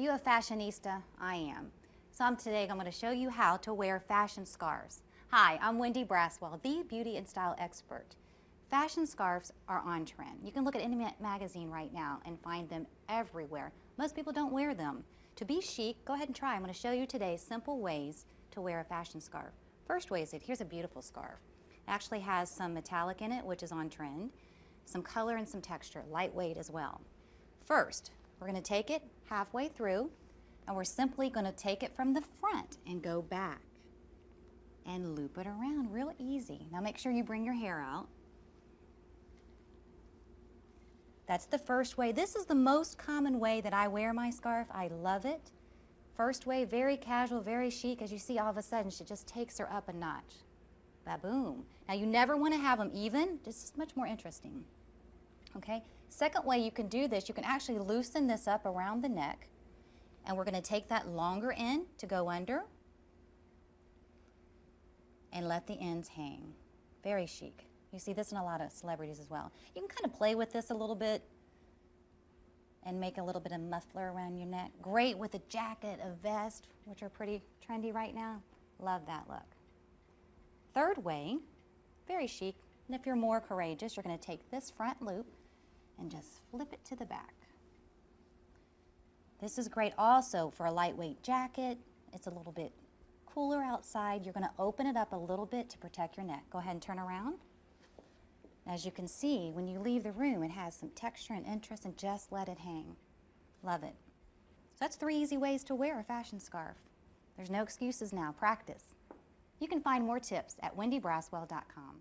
you a fashionista? I am. So today I'm going to show you how to wear fashion scarves. Hi, I'm Wendy Braswell, the beauty and style expert. Fashion scarves are on trend. You can look at any magazine right now and find them everywhere. Most people don't wear them. To be chic, go ahead and try. I'm going to show you today simple ways to wear a fashion scarf. First way is here's a beautiful scarf. It actually has some metallic in it, which is on trend, some color and some texture, lightweight as well. First, we're going to take it halfway through, and we're simply going to take it from the front and go back and loop it around real easy. Now make sure you bring your hair out. That's the first way. This is the most common way that I wear my scarf. I love it. First way, very casual, very chic. As you see, all of a sudden, she just takes her up a notch. Ba-boom. Now you never want to have them even, just much more interesting. Okay? Second way you can do this, you can actually loosen this up around the neck, and we're going to take that longer end to go under and let the ends hang. Very chic. You see this in a lot of celebrities as well. You can kind of play with this a little bit and make a little bit of muffler around your neck. Great with a jacket, a vest, which are pretty trendy right now. Love that look. Third way, very chic, and if you're more courageous, you're going to take this front loop and just flip it to the back. This is great also for a lightweight jacket. It's a little bit cooler outside. You're going to open it up a little bit to protect your neck. Go ahead and turn around. As you can see, when you leave the room, it has some texture and interest, and just let it hang. Love it. So that's 3 easy ways to wear a fashion scarf. There's no excuses now. Practice. You can find more tips at wendybraswell.com.